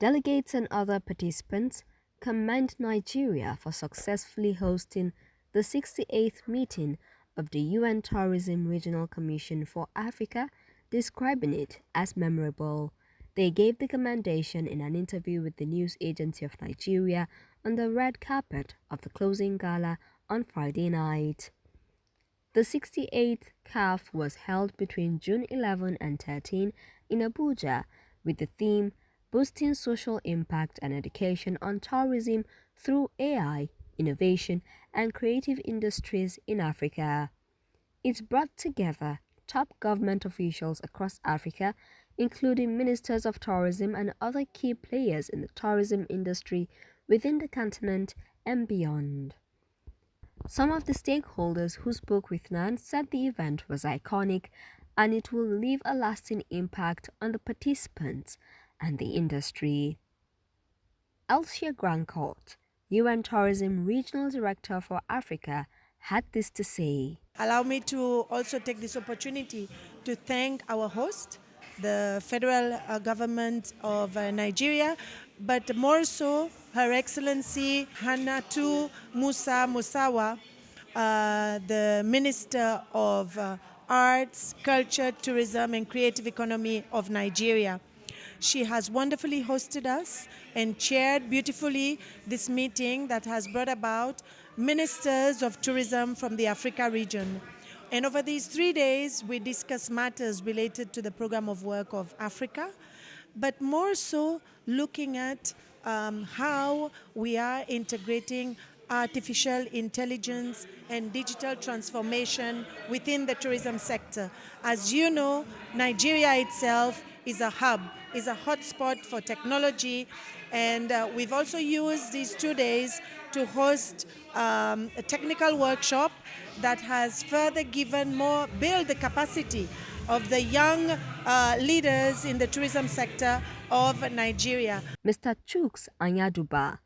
Delegates and other participants commend Nigeria for successfully hosting the 68th meeting of the UN Tourism Regional Commission for Africa, describing it as memorable. They gave the commendation in an interview with the News Agency of Nigeria on the red carpet of the closing gala on Friday night. The 68th CAF was held between June 11 and 13 in Abuja with the theme Boosting Social Impact and Education on Tourism through AI, Innovation and Creative Industries in Africa. It brought together top government officials across Africa, including ministers of tourism and other key players in the tourism industry within the continent and beyond. Some of the stakeholders who spoke with NAN said the event was iconic and it will leave a lasting impact on the participants and the industry. Elsia Grandcourt, UN Tourism Regional Director for Africa, had this to say. Allow me to also take this opportunity to thank our host, the federal government of Nigeria, but more so Her Excellency Hannatu Musa Musawa, the Minister of Arts, Culture, Tourism and Creative Economy of Nigeria. She has wonderfully hosted us and chaired beautifully this meeting that has brought about ministers of tourism from the Africa region. And over these 3 days, we discussed matters related to the program of work of Africa, but more so looking at how we are integrating artificial intelligence and digital transformation within the tourism sector. As you know, Nigeria itself is a hub, is a hotspot for technology, and we've also used these 2 days to host a technical workshop that has further build the capacity of the young leaders in the tourism sector of Nigeria. Mr. Chuks Anyaduba,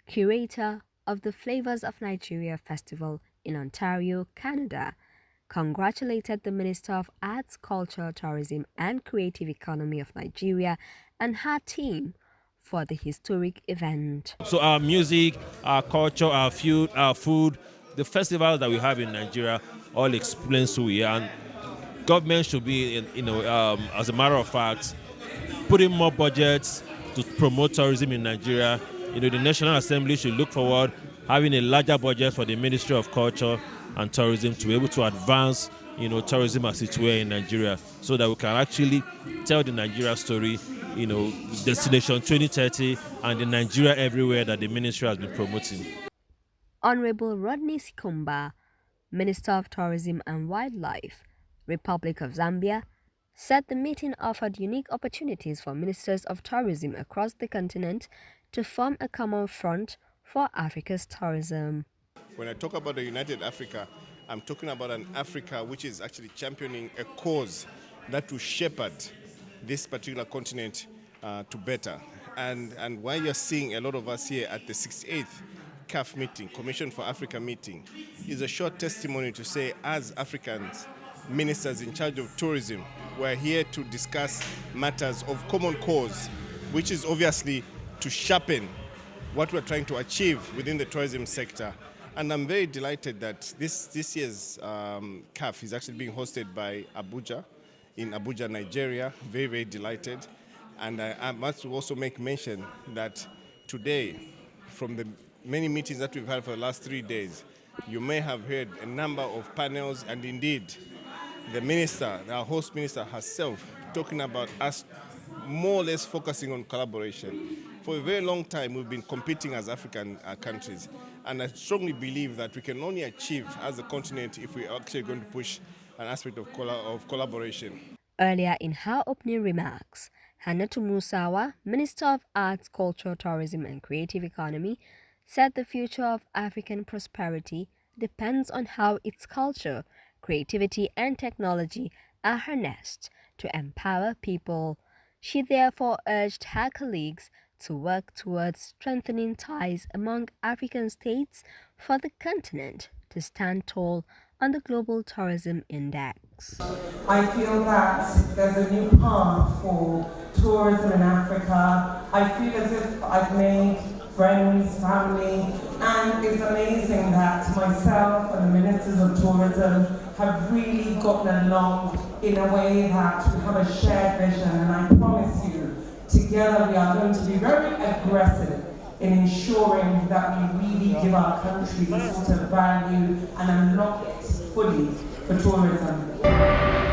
curator of the Flavors of Nigeria Festival in Ontario, Canada, congratulated the Minister of Arts, Culture, Tourism and Creative Economy of Nigeria and her team for the historic event. So our music, our culture, our food, the festivals that we have in Nigeria all explains who we are. And government should be, as a matter of fact, putting more budgets to promote tourism in Nigeria. The National Assembly should look forward having a larger budget for the Ministry of Culture and Tourism to be able to advance, tourism as it were in Nigeria, so that we can actually tell the Nigeria story, Destination 2030 and the Nigeria everywhere that the ministry has been promoting. Honorable Rodney Sikumba, Minister of Tourism and Wildlife, Republic of Zambia, said the meeting offered unique opportunities for ministers of tourism across the continent to form a common front for Africa's tourism. When I talk about the United Africa, I'm talking about an Africa which is actually championing a cause that will shepherd this particular continent to better. And why you're seeing a lot of us here at the 68th CAF meeting, Commission for Africa meeting, is a short testimony to say, as Africans, ministers in charge of tourism, we're here to discuss matters of common cause, which is obviously to sharpen what we're trying to achieve within the tourism sector. And I'm very delighted that this year's CAF is actually being hosted by Abuja, in Abuja, Nigeria. Very, very delighted. And I must also make mention that today, from the many meetings that we've had for the last 3 days, you may have heard a number of panels, and indeed, the minister, our host minister herself, talking about us more or less focusing on collaboration. For a very long time, we've been competing as African countries, and I strongly believe that we can only achieve as a continent if we're actually going to push an aspect of collaboration. Earlier in her opening remarks, Hannatu Musawa, Minister of Arts, Culture, Tourism and Creative Economy, said the future of African prosperity depends on how its culture, creativity and technology are harnessed to empower people. She therefore urged her colleagues to work towards strengthening ties among African states for the continent to stand tall on the Global Tourism Index. I feel that there's a new path for tourism in Africa I feel as if I've made friends, family, and it's amazing that myself and the Ministers of Tourism have really gotten along in a way that we have a shared vision, and I promise you, together we are going to be very aggressive in ensuring that we really give our country the sort of value and unlock it fully for tourism.